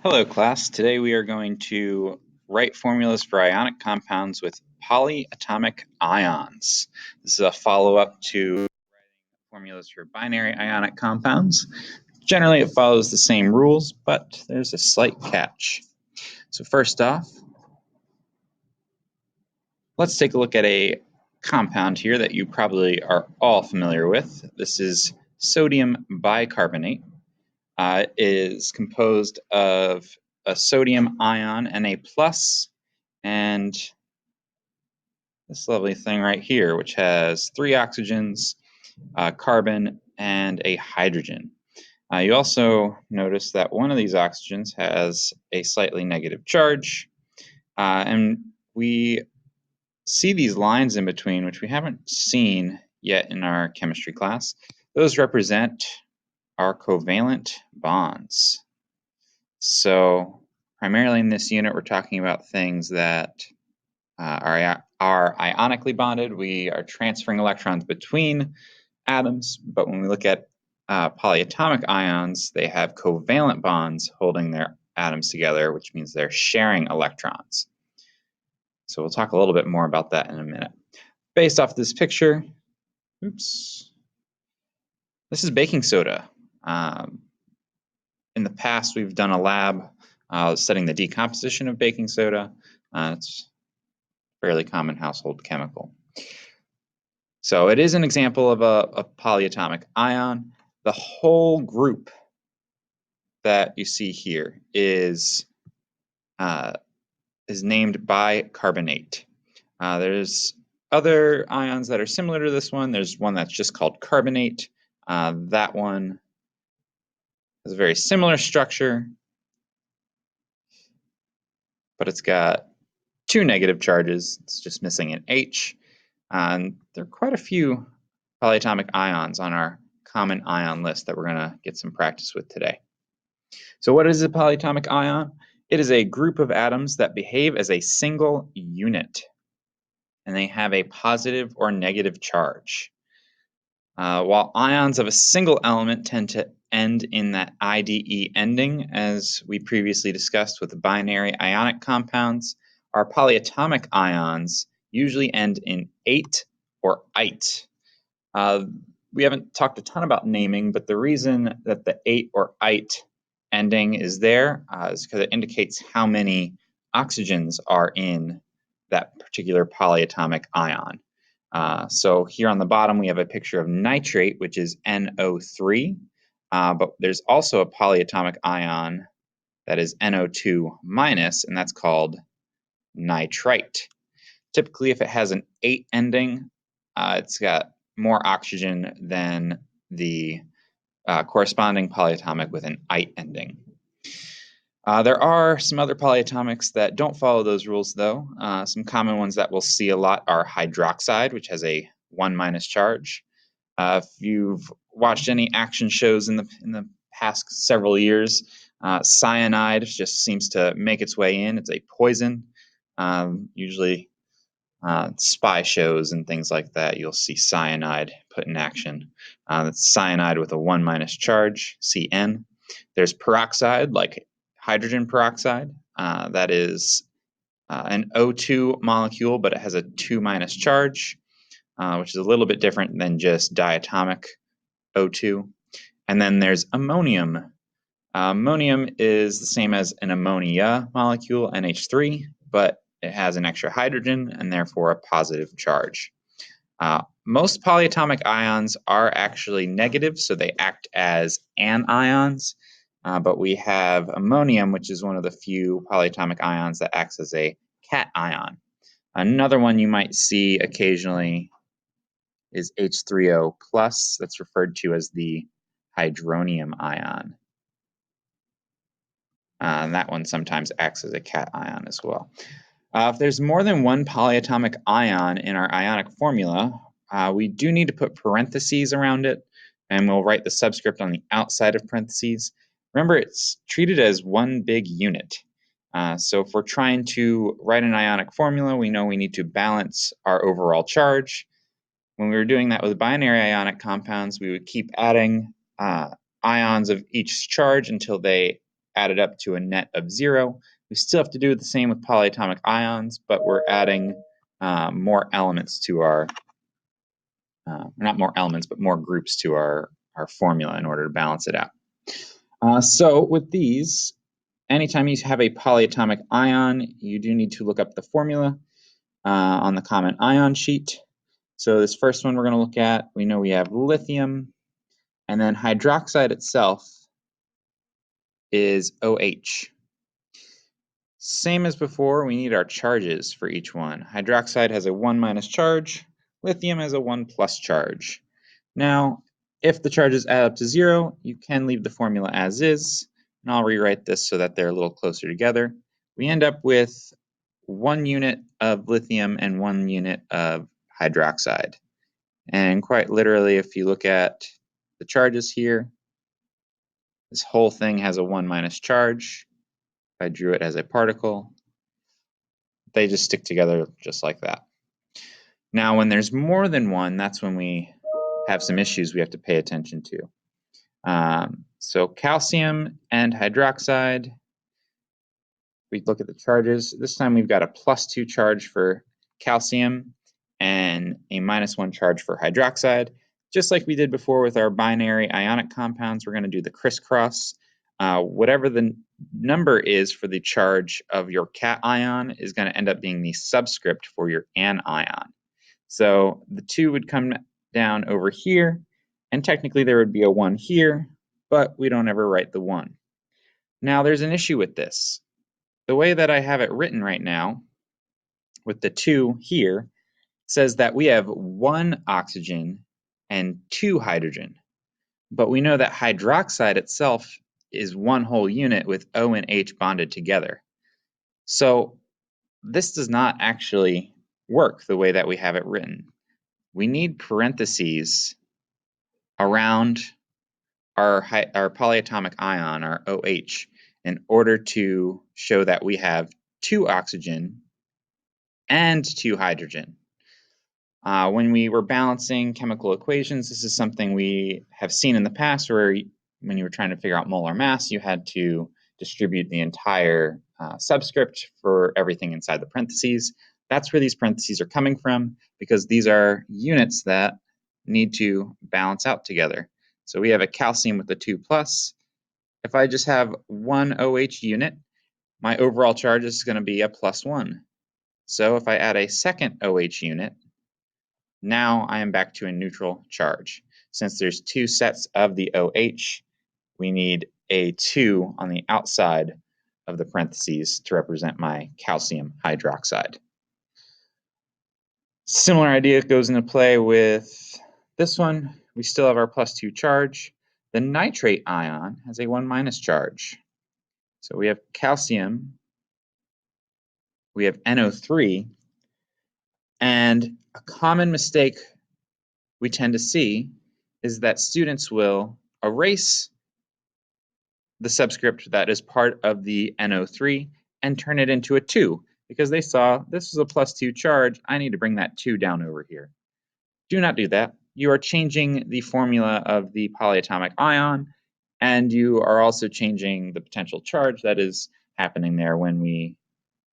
Hello class, today we are going to write formulas for ionic compounds with polyatomic ions. This is a follow-up to writing formulas for binary ionic compounds. Generally it follows the same rules, but there's a slight catch. So first off, let's take a look at a compound here that you probably are all familiar with. This is sodium bicarbonate. It is composed of a sodium ion, Na+, and this lovely thing right here, which has 3 oxygens, carbon, and a hydrogen. You also notice that one of these oxygens has a slightly negative charge, and we see these lines in between, which we haven't seen yet in our chemistry class. Those represent our covalent bonds. So primarily in this unit, we're talking about things that are ionically bonded. We are transferring electrons between atoms, but when we look at polyatomic ions, they have covalent bonds holding their atoms together, which means they're sharing electrons. So we'll talk a little bit more about that in a minute. Based off this picture, this is baking soda. In the past, we've done a lab studying the decomposition of baking soda. It's a fairly common household chemical. So it is an example of a polyatomic ion. The whole group that you see here is named bicarbonate. There's other ions that are similar to this one. There's one that's just called carbonate. That one has a very similar structure, but it's got 2 negative charges. It's just missing an H. And there are quite a few polyatomic ions on our common ion list that we're going to get some practice with today. So what is a polyatomic ion? It is a group of atoms that behave as a single unit, and they have a positive or negative charge. While ions of a single element tend to end in that IDE ending, as we previously discussed with the binary ionic compounds, our polyatomic ions usually end in ate or ite. We haven't talked a ton about naming, but the reason that the ate or ite ending is there is because it indicates how many oxygens are in that particular polyatomic ion. So here on the bottom, we have a picture of nitrate, which is NO3, but there's also a polyatomic ion that is NO2 minus, and that's called nitrite. Typically, if it has an 8 ending, it's got more oxygen than the corresponding polyatomic with an ite ending. There are some other polyatomics that don't follow those rules, though. Some common ones that we'll see a lot are hydroxide, which has a 1- charge. If you've watched any action shows in the past several years, cyanide just seems to make its way in. It's a poison. Usually spy shows and things like that, you'll see cyanide put in action. That's cyanide with a 1- charge, Cn. There's peroxide, like hydrogen peroxide. That is an O2 molecule, but it has a 2- charge, which is a little bit different than just diatomic O2. And then there's ammonium. Ammonium is the same as an ammonia molecule, NH3, but it has an extra hydrogen and therefore a positive charge. Most polyatomic ions are actually negative, so they act as anions, but we have ammonium, which is one of the few polyatomic ions that acts as a cation. Another one you might see occasionally is H3O+, that's referred to as the hydronium ion. And that one sometimes acts as a cation as well. If there's more than one polyatomic ion in our ionic formula, we do need to put parentheses around it, and we'll write the subscript on the outside of parentheses. Remember, it's treated as one big unit. So if we're trying to write an ionic formula, we know we need to balance our overall charge. When we were doing that with binary ionic compounds, we would keep adding ions of each charge until they added up to a net of 0. We still have to do the same with polyatomic ions, but we're adding more elements to our, not more elements, but more groups to our formula in order to balance it out. So with these, anytime you have a polyatomic ion, you do need to look up the formula on the common ion sheet. So this first one we're going to look at, we know we have lithium, and then hydroxide itself is OH. Same as before, we need our charges for each one. Hydroxide has a 1- charge, lithium has a 1+ charge. Now, if the charges add up to 0, you can leave the formula as is, and I'll rewrite this so that they're a little closer together. We end up with 1 unit of lithium and 1 unit of hydroxide. And quite literally, if you look at the charges here, this whole thing has a 1- charge. If I drew it as a particle, they just stick together just like that. Now, when there's more than one, that's when we have some issues we have to pay attention to. So calcium and hydroxide, we look at the charges. This time we've got a +2 charge for calcium and a -1 charge for hydroxide. Just like we did before with our binary ionic compounds, we're going to do the crisscross. Whatever the number is for the charge of your cation is going to end up being the subscript for your anion. So the 2 would come down over here, and technically there would be a 1 here, but we don't ever write the 1. Now there's an issue with this. The way that I have it written right now, with the 2 here, says that we have 1 oxygen and 2 hydrogen. But we know that hydroxide itself is 1 whole unit with O and H bonded together. So this does not actually work the way that we have it written. We need parentheses around our polyatomic ion, our OH, in order to show that we have 2 oxygen and 2 hydrogen. When we were balancing chemical equations, this is something we have seen in the past where when you were trying to figure out molar mass, you had to distribute the entire subscript for everything inside the parentheses. That's where these parentheses are coming from, because these are units that need to balance out together. So we have a calcium with a 2+. If I just have 1 OH unit, my overall charge is going to be a +1. So if I add a second OH unit, now I am back to a neutral charge. Since there's 2 sets of the OH, we need a 2 on the outside of the parentheses to represent my calcium hydroxide. Similar idea goes into play with this one. We still have our +2 charge. The nitrate ion has a 1- charge. So we have calcium, we have NO3, and a common mistake we tend to see is that students will erase the subscript that is part of the NO3 and turn it into a 2 because they saw this is a +2 charge. I need to bring that 2 down over here. Do not do that. You are changing the formula of the polyatomic ion, and you are also changing the potential charge that is happening there when we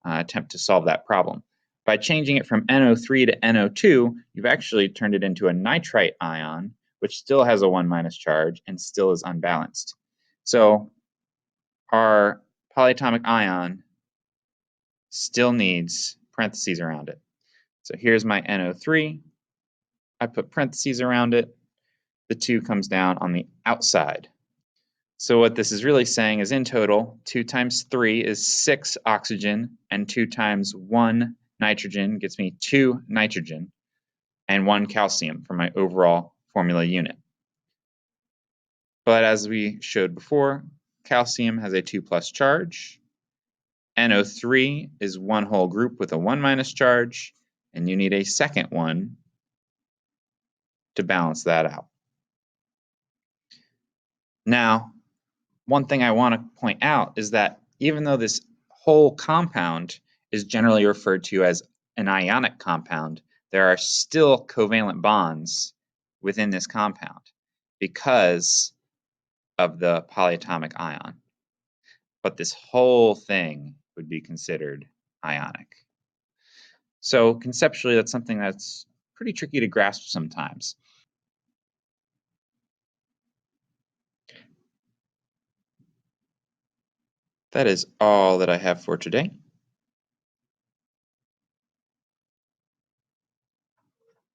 attempt to solve that problem. By changing it from NO3 to NO2, you've actually turned it into a nitrite ion, which still has a 1- charge and still is unbalanced. So our polyatomic ion still needs parentheses around it. So here's my NO3. I put parentheses around it. The 2 comes down on the outside. So what this is really saying is in total, 2 times 3 is 6 oxygen, and 2 times 1 nitrogen gets me 2 nitrogen and 1 calcium for my overall formula unit. But as we showed before, calcium has a 2+ charge. NO3 is 1 whole group with a 1- charge, and you need a second one to balance that out. Now, one thing I want to point out is that even though this whole compound is generally referred to as an ionic compound, there are still covalent bonds within this compound because of the polyatomic ion. but this whole thing would be considered ionic. So conceptually, that's something that's pretty tricky to grasp sometimes. That is all that I have for today.